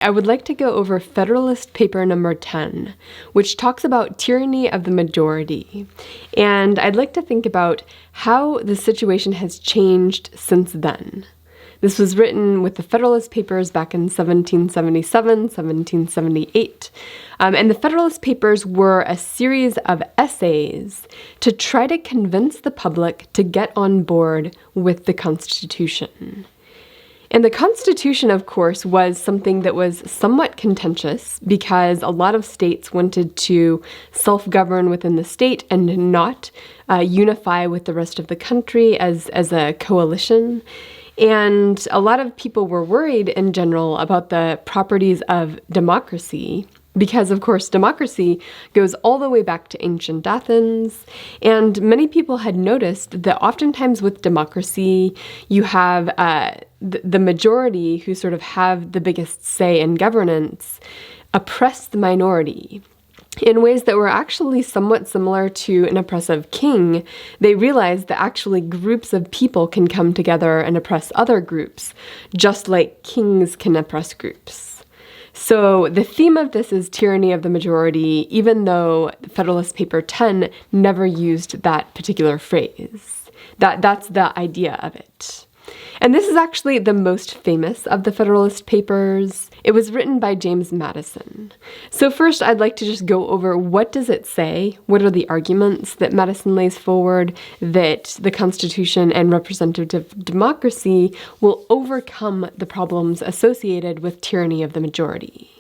I would like to go over Federalist Paper number 10, which talks about tyranny of the majority. And I'd like to think about how the situation has changed since then. This was written with the Federalist Papers back in 1777, 1778. And the Federalist Papers were a series of essays to try to convince the public to get on board with the Constitution. And the Constitution, of course, was something that was somewhat contentious because a lot of states wanted to self-govern within the state and not unify with the rest of the country as a coalition. And a lot of people were worried in general about the properties of democracy because, of course, democracy goes all the way back to ancient Athens. And many people had noticed that oftentimes with democracy, you have the majority who sort of have the biggest say in governance oppress the minority. In ways that were actually somewhat similar to an oppressive king. They realized that actually groups of people can come together and oppress other groups, just like kings can oppress groups. So the theme of this is tyranny of the majority, even though Federalist Paper 10 never used that particular phrase. That's the idea of it. And this is actually the most famous of the Federalist Papers. It was written by James Madison. So first, I'd like to just go over what does it say? What are the arguments that Madison lays forward that the Constitution and representative democracy will overcome the problems associated with tyranny of the majority?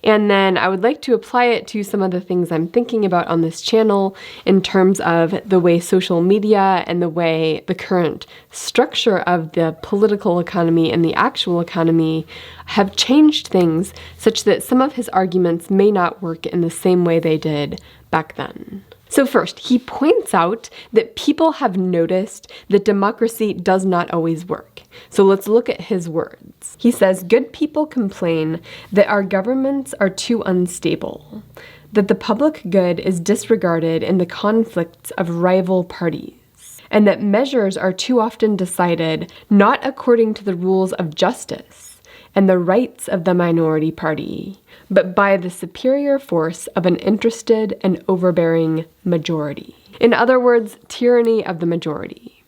And then I would like to apply it to some of the things I'm thinking about on this channel in terms of the way social media and the way the current structure of the political economy and the actual economy have changed things such that some of his arguments may not work in the same way they did back then. So first, he points out that people have noticed that democracy does not always work. So let's look at his words. He says, "Good people complain that our governments are too unstable, that the public good is disregarded in the conflicts of rival parties, and that measures are too often decided not according to the rules of justice and the rights of the minority party, but by the superior force of an interested and overbearing majority." In other words, tyranny of the majority.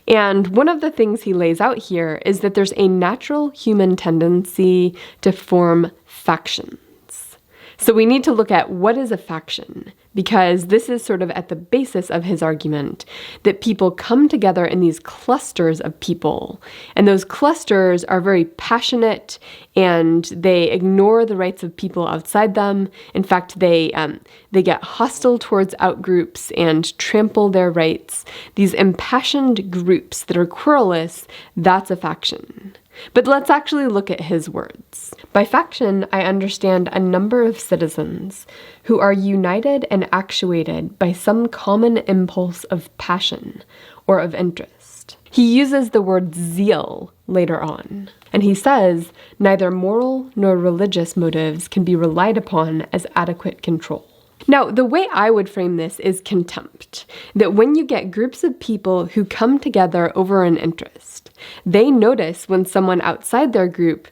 And one of the things he lays out here is that there's a natural human tendency to form factions. So we need to look at what is a faction, because this is sort of at the basis of his argument, that people come together in these clusters of people, and those clusters are very passionate, and they ignore the rights of people outside them. In fact, they get hostile towards outgroups and trample their rights. These impassioned groups that are querulous, that's a faction. But let's actually look at his words. By faction, I understand a number of citizens who are united and actuated by some common impulse of passion or of interest. He uses the word zeal later on, and he says, neither moral nor religious motives can be relied upon as adequate control. Now, the way I would frame this is contempt, that when you get groups of people who come together over an interest, they notice when someone outside their group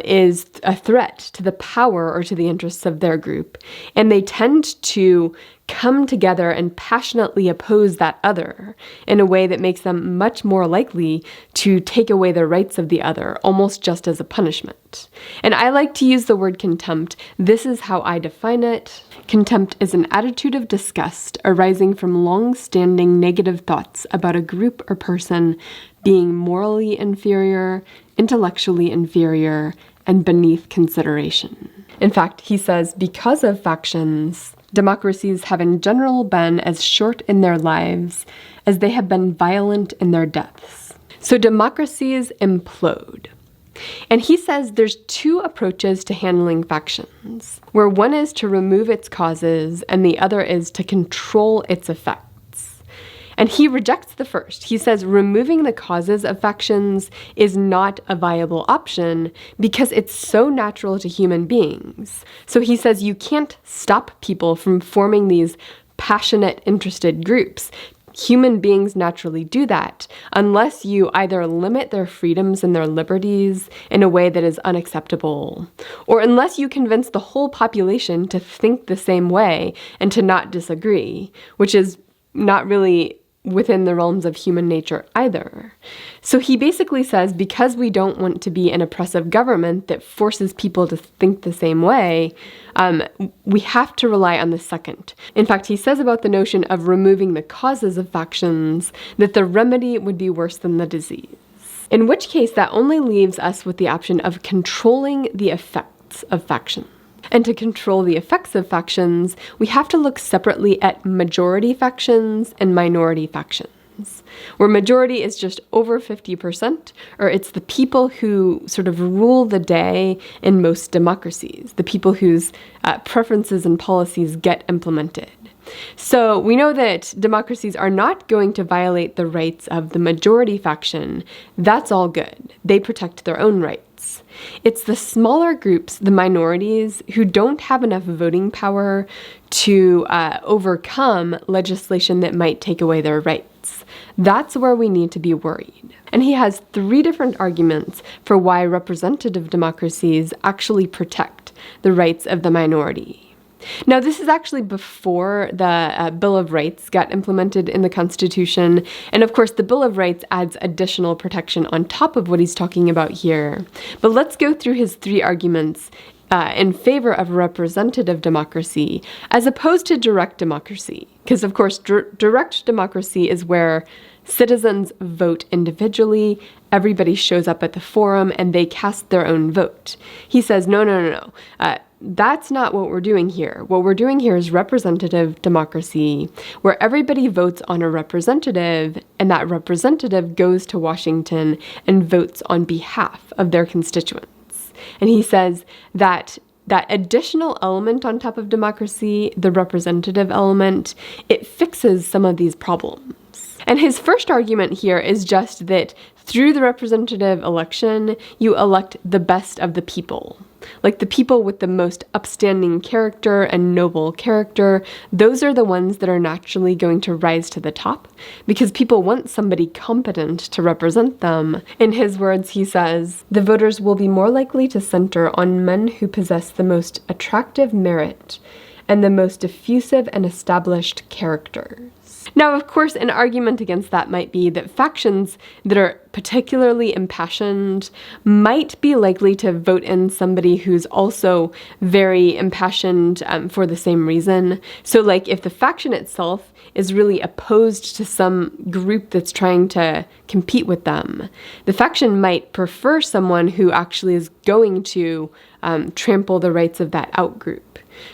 is a threat to the power or to the interests of their group, and they tend to come together and passionately oppose that other in a way that makes them much more likely to take away the rights of the other, almost just as a punishment. And I like to use the word contempt. This is how I define it. Contempt is an attitude of disgust arising from long-standing negative thoughts about a group or person being morally inferior, intellectually inferior, and beneath consideration. In fact, he says, because of factions, democracies have in general been as short in their lives as they have been violent in their deaths. So democracies implode. And he says there's two approaches to handling factions, where one is to remove its causes and the other is to control its effects. And he rejects the first. He says removing the causes of factions is not a viable option because it's so natural to human beings. So he says you can't stop people from forming these passionate, interested groups. Human beings naturally do that unless you either limit their freedoms and their liberties in a way that is unacceptable, or unless you convince the whole population to think the same way and to not disagree, which is not really within the realms of human nature either. So he basically says, because we don't want to be an oppressive government that forces people to think the same way, we have to rely on the second. In fact, he says about the notion of removing the causes of factions that the remedy would be worse than the disease. In which case, that only leaves us with the option of controlling the effects of factions. And to control the effects of factions, we have to look separately at majority factions and minority factions, where majority is just over 50%, or it's the people who sort of rule the day in most democracies, the people whose preferences and policies get implemented. So we know that democracies are not going to violate the rights of the majority faction. That's all good. They protect their own rights. It's the smaller groups, the minorities, who don't have enough voting power to overcome legislation that might take away their rights. That's where we need to be worried. And he has 3 different arguments for why representative democracies actually protect the rights of the minority. Now, this is actually before the Bill of Rights got implemented in the Constitution, and of course the Bill of Rights adds additional protection on top of what he's talking about here. But let's go through his 3 arguments in favor of representative democracy as opposed to direct democracy. Because of course direct democracy is where citizens vote individually, everybody shows up at the forum, and they cast their own vote. He says, no. That's not what we're doing here. What we're doing here is representative democracy, where everybody votes on a representative, and that representative goes to Washington and votes on behalf of their constituents. And he says that that additional element on top of democracy, the representative element, it fixes some of these problems. And his first argument here is just that through the representative election, you elect the best of the people. Like the people with the most upstanding character and noble character, those are the ones that are naturally going to rise to the top because people want somebody competent to represent them. In his words, he says, the voters will be more likely to center on men who possess the most attractive merit and the most diffusive and established characters. Now, of course, an argument against that might be that factions that are particularly impassioned might be likely to vote in somebody who's also very impassioned for the same reason. So, like, if the faction itself is really opposed to some group that's trying to compete with them, the faction might prefer someone who actually is going to trample the rights of that outgroup.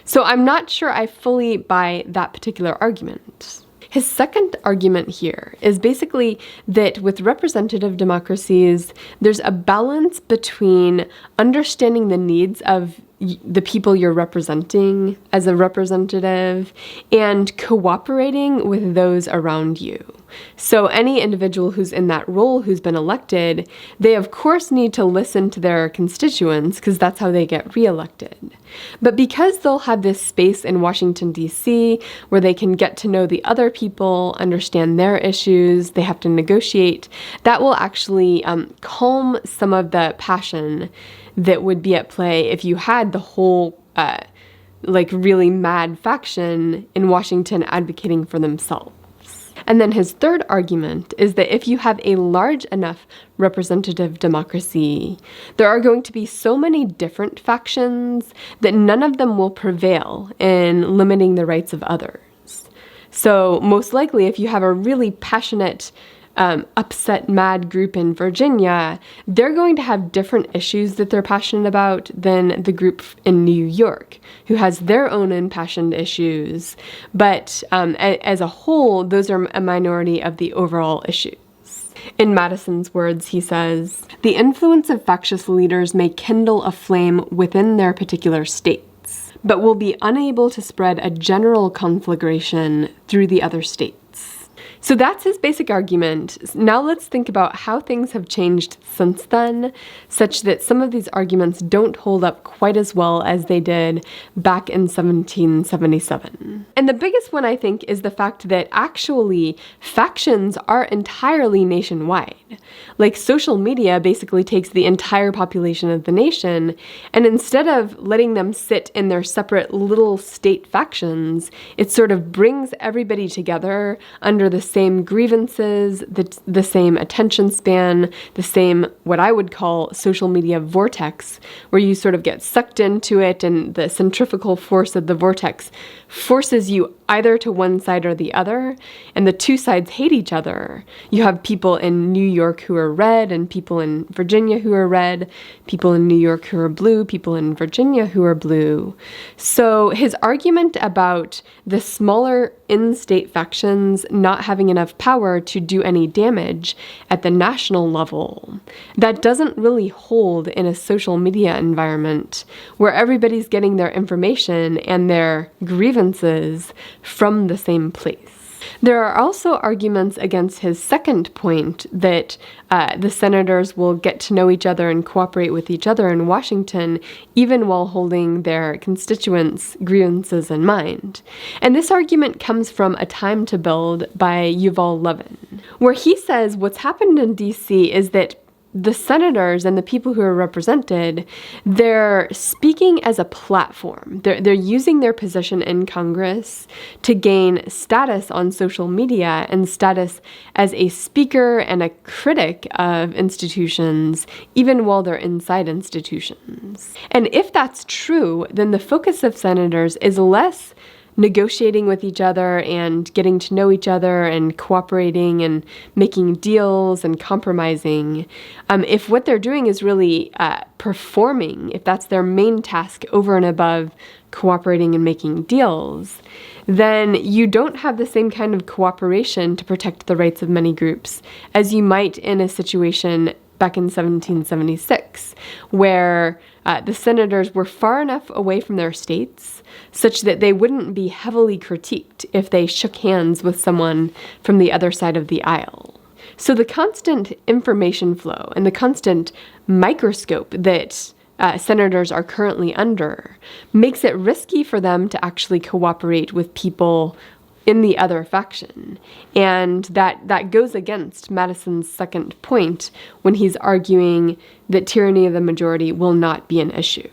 So I'm not sure I fully buy that particular argument. His second argument here is basically that with representative democracies, there's a balance between understanding the needs of the people you're representing as a representative and cooperating with those around you. So any individual who's in that role who's been elected, they of course need to listen to their constituents because that's how they get reelected. But because they'll have this space in Washington, D.C., where they can get to know the other people, understand their issues, they have to negotiate, that will actually calm some of the passion that would be at play if you had the whole really mad faction in Washington advocating for themselves. And then his third argument is that if you have a large enough representative democracy, there are going to be so many different factions that none of them will prevail in limiting the rights of others. So most likely, if you have a really passionate upset, mad group in Virginia, they're going to have different issues that they're passionate about than the group in New York, who has their own impassioned issues. But as a whole, those are a minority of the overall issues. In Madison's words, he says, "The influence of factious leaders may kindle a flame within their particular states, but will be unable to spread a general conflagration through the other states." So that's his basic argument. Now let's think about how things have changed since then, such that some of these arguments don't hold up quite as well as they did back in 1777. And the biggest one, I think, is the fact that actually factions are entirely nationwide. Like, social media basically takes the entire population of the nation, and instead of letting them sit in their separate little state factions, it sort of brings everybody together under the same grievances, the same attention span, the same, what I would call, social media vortex, where you sort of get sucked into it, and the centrifugal force of the vortex forces you either to one side or the other, and the two sides hate each other. You have people in New York who are red, and people in Virginia who are red, people in New York who are blue, people in Virginia who are blue. So his argument about the smaller in-state factions not having enough power to do any damage at the national level, that doesn't really hold in a social media environment where everybody's getting their information and their grievances from the same place. There are also arguments against his second point that the senators will get to know each other and cooperate with each other in Washington, even while holding their constituents' grievances in mind. And this argument comes from A Time to Build by Yuval Levin, where he says what's happened in D.C. is that the senators and the people who are represented, they're speaking as a platform. They're using their position in Congress to gain status on social media and status as a speaker and a critic of institutions, even while they're inside institutions. And if that's true, then the focus of senators is less negotiating with each other and getting to know each other and cooperating and making deals and compromising. If what they're doing is really performing, if that's their main task over and above cooperating and making deals, then you don't have the same kind of cooperation to protect the rights of many groups as you might in a situation back in 1776, where the senators were far enough away from their states such that they wouldn't be heavily critiqued if they shook hands with someone from the other side of the aisle. So the constant information flow and the constant microscope that senators are currently under makes it risky for them to actually cooperate with people in the other faction. And that goes against Madison's second point when he's arguing that tyranny of the majority will not be an issue.